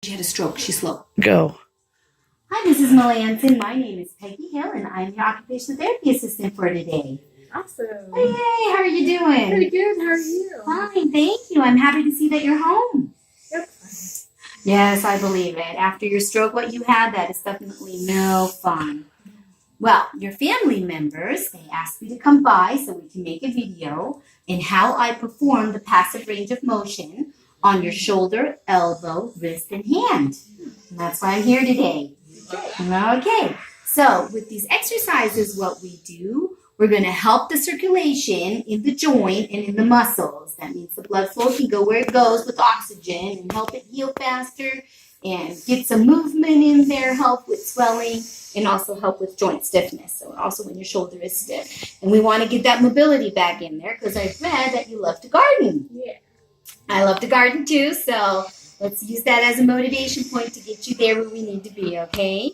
She had a stroke. She's slow. Go. Hi, Mrs. Melanson. My name is Peggy Hill, and I'm your occupational therapy assistant for today. Awesome. Hey, how are you doing? Pretty good. How are you? Fine, thank you. I'm happy to see that you're home. Yep. Yes, I believe it. After your stroke, what you had, that is definitely no fun. Well, your family members, they asked me to come by so we can make a video in how I perform the passive range of motion on your shoulder, elbow, wrist, and hand. And that's why I'm here today. Okay, so with these exercises, what we do, we're going to help the circulation in the joint and in the muscles. That means the blood flow can go where it goes with oxygen and help it heal faster and get some movement in there, help with swelling, and also help with joint stiffness. So also when your shoulder is stiff. And we want to get that mobility back in there because I've read that you love to garden. Yeah. I love to garden too, so let's use that as a motivation point to get you there where we need to be, okay?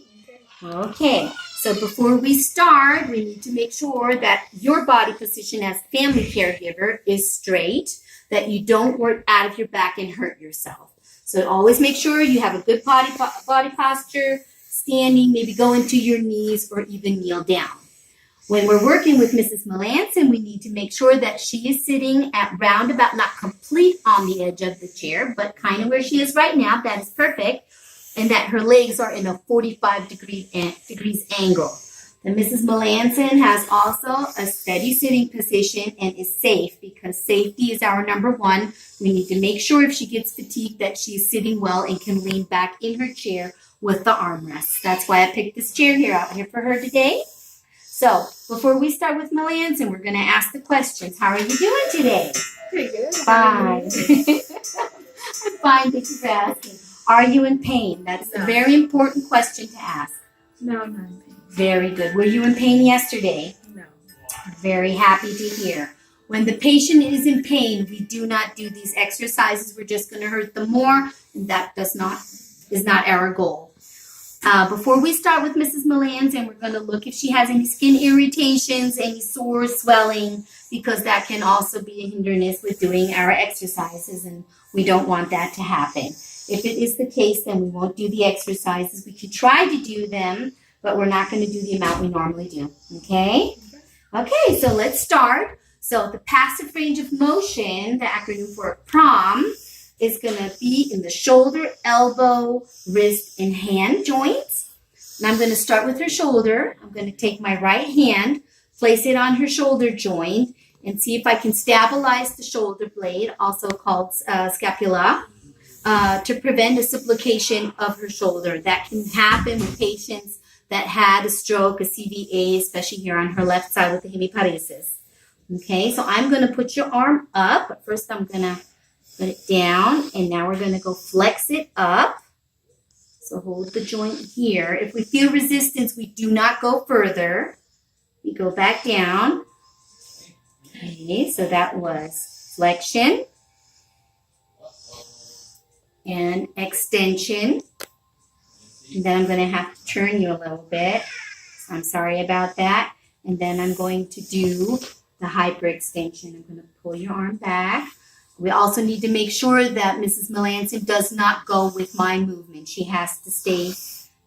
Okay, so before we start, we need to make sure that your body position as family caregiver is straight, that you don't work out of your back and hurt yourself. So always make sure you have a good body posture, standing, maybe go into your knees or even kneel down. When we're working with Mrs. Melanson, we need to make sure that she is sitting at roundabout, not complete on the edge of the chair, but kind of where she is right now. That is perfect. And that her legs are in a 45 degrees angle. And Mrs. Melanson has also a steady sitting position and is safe because safety is our number one. We need to make sure if she gets fatigued that she's sitting well and can lean back in her chair with the armrest. That's why I picked this chair here out here for her today. So before we start with Melanson, we're going to ask the questions. How are you doing today? Pretty good. Fine. I'm fine. Thank you for asking. Are you in pain? That's a very important question to ask. No, I'm not in pain. Very good. Were you in pain yesterday? No. Very happy to hear. When the patient is in pain, we do not do these exercises. We're just going to hurt them more, and that is not our goal. Before we start with Mrs. Melanson, we're going to look if she has any skin irritations, any sores, swelling, because that can also be a hindrance with doing our exercises, and we don't want that to happen. If it is the case, then we won't do the exercises. We could try to do them, but we're not going to do the amount we normally do. Okay? Okay, so let's start. So the passive range of motion, the acronym for PROM, is going to be in the shoulder, elbow, wrist, and hand joints. And I'm going to start with her shoulder. I'm going to take my right hand, place it on her shoulder joint, and see if I can stabilize the shoulder blade, also called scapula, to prevent a subluxation of her shoulder. That can happen with patients that had a stroke, a CVA, especially here on her left side with the hemiparesis. Okay, so I'm going to put your arm up, but first I'm going to put it down, and now we're going to go flex it up. So hold the joint here. If we feel resistance, we do not go further. We go back down. Okay, so that was flexion and extension. And then I'm going to have to turn you a little bit. So I'm sorry about that. And then I'm going to do the hyperextension. I'm going to pull your arm back. We also need to make sure that Mrs. Melanson does not go with my movement. She has to stay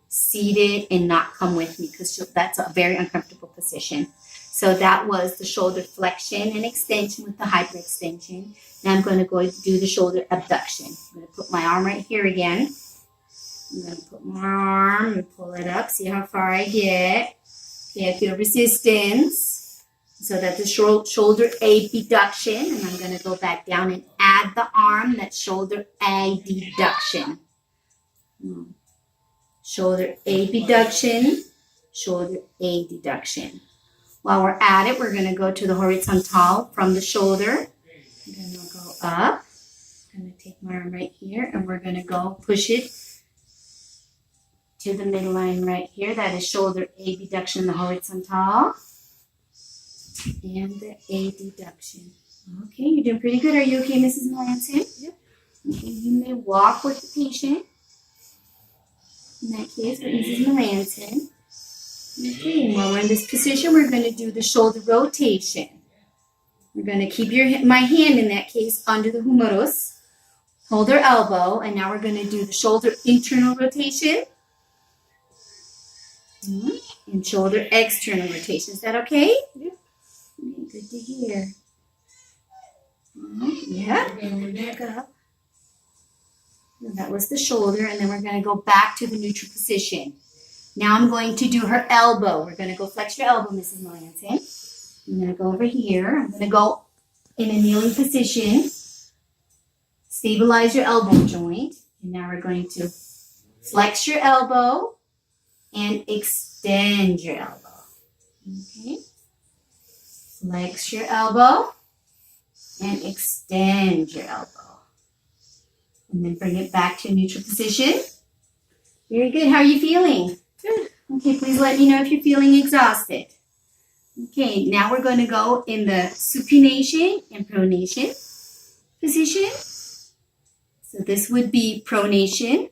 seated and not come with me because that's a very uncomfortable position. So that was the shoulder flexion and extension with the hyperextension. Now I'm going to go do the shoulder abduction. I'm going to put my arm right here again. I'm going to put my arm and pull it up. See how far I get. Okay, I feel resistance. So that's the shoulder abduction. And I'm going to go back down and add the arm. That's shoulder adduction. Shoulder abduction. Shoulder adduction. While we're at it, we're going to go to the horizontal from the shoulder. I'm going to go up. I'm going to take my arm right here, and we're going to go push it to the midline right here. That is shoulder abduction, the horizontal, and the adduction. Okay, you're doing pretty good. Are you okay, Mrs. Melanson? Yep. Okay, you may walk with the patient. In that case, with Mrs. Melanson. Okay, while we're in this position, we're going to do the shoulder rotation. We're going to keep my hand in that case under the humerus. Hold her elbow, and now we're going to do the shoulder internal rotation. And shoulder external rotation. Is that okay? Yeah. Good to hear. Yeah, and then back up. And that was the shoulder, and then we're going to go back to the neutral position. Now I'm going to do her elbow. We're going to go flex your elbow, Mrs. Melanson. I'm going to go over here. I'm going to go in a kneeling position. Stabilize your elbow joint. And now we're going to flex your elbow and extend your elbow. Okay. Flex your elbow and extend your elbow. And then bring it back to a neutral position. Very good. How are you feeling? Good. Okay, please let me know if you're feeling exhausted. Okay, now we're going to go in the supination and pronation position. So this would be pronation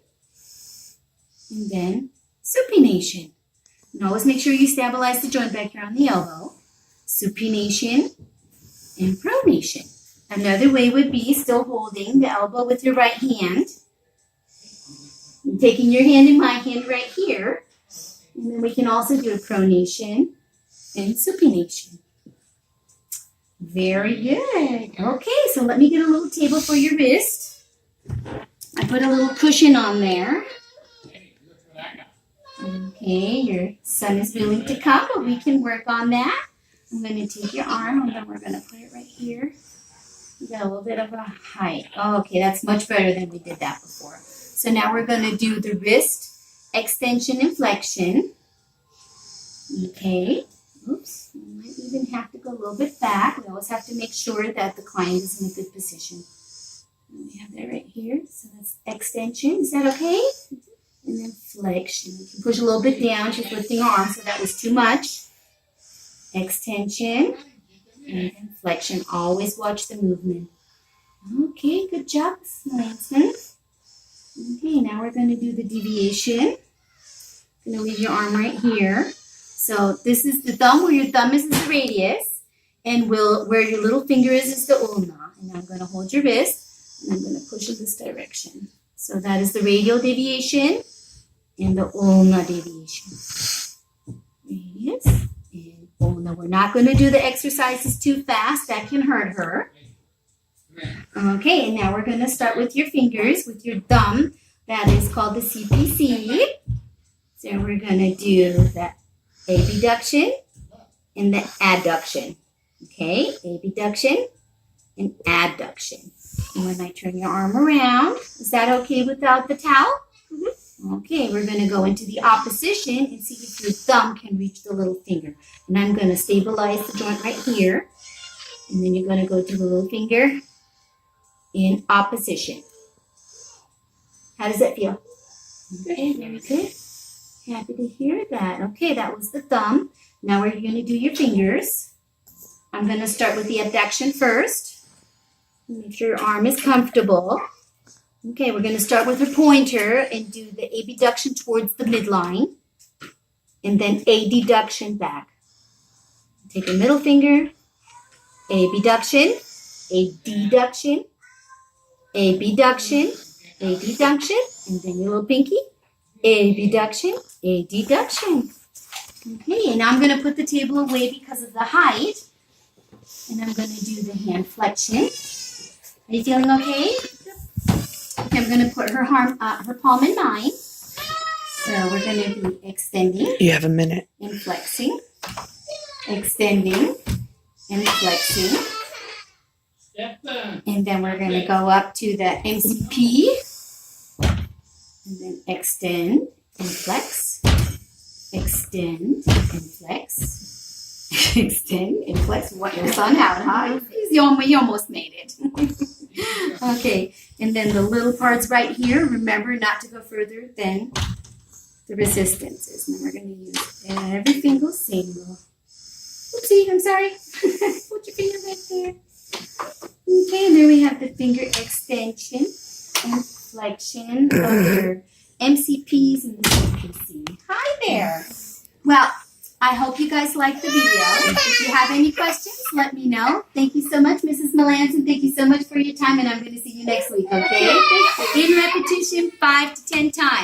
and then supination. And always make sure you stabilize the joint back here on the elbow. Supination and pronation. Another way would be still holding the elbow with your right hand. And taking your hand in my hand right here. And then we can also do a pronation and supination. Very good. Okay, so let me get a little table for your wrist. I put a little cushion on there. Okay, your son is willing to come, but we can work on that. I'm going to take your arm and then we're going to put it right here. You got a little bit of a height. Okay, that's much better than we did that before. So now we're going to do the wrist extension and flexion. Okay. Oops. We might even have to go a little bit back. We always have to make sure that the client is in a good position. And we have that right here. So that's extension. Is that okay? And then flexion. You can push a little bit down. She's lifting her arm, so that was too much. Extension. And then flexion. Always watch the movement. Okay, good job, Ms. Melanson. Okay, now we're going to do the deviation. Going to leave your arm right here. So this is the thumb. Where your thumb is the radius. And where your little finger is the ulna. And I'm going to hold your wrist. And I'm going to push in this direction. So that is the radial deviation and the ulna deviation. Radius and ulna. We're not going to do the exercises too fast. That can hurt her. Okay, and now we're going to start with your fingers, with your thumb. That is called the CPC. So we're going to do the abduction and the adduction. Okay, abduction and adduction. And when I turn your arm around, is that okay without the towel? Mm-hmm. Okay, we're going to go into the opposition and see if your thumb can reach the little finger. And I'm going to stabilize the joint right here. And then you're going to go to the little finger in opposition. How does that feel? Okay, very good. Happy to hear that. Okay, that was the thumb. Now we're going to do your fingers. I'm going to start with the abduction first. Make sure your arm is comfortable. Okay, we're going to start with her pointer and do the abduction towards the midline. And then a deduction back. Take your middle finger, abduction, a deduction, abduction, a deduction, and then your little pinky, abduction, a deduction. Okay, and I'm going to put the table away because of the height. And I'm going to do the hand flexion. Are you feeling okay? Okay, I'm going to put her palm in mine. So we're going to be extending. You have a minute. And flexing. Extending and flexing. And then we're going to go up to the MCP. And then extend and flex. Extend and flex. Extend and flex. What your son out, huh? You almost made it. Okay, and then the little parts right here, remember not to go further than the resistances. And then we're going to use every single. Oopsie, I'm sorry. Put your finger right there. Okay, and there we have the finger extension and flexion of your MCPs and the CPC. Hi there. Well, I hope you guys liked the video. If you have any questions, let me know. Thank you so much, Mrs. Melanson. Thank you so much for your time, and I'm going to see you next week, okay? In repetition 5 to 10 times.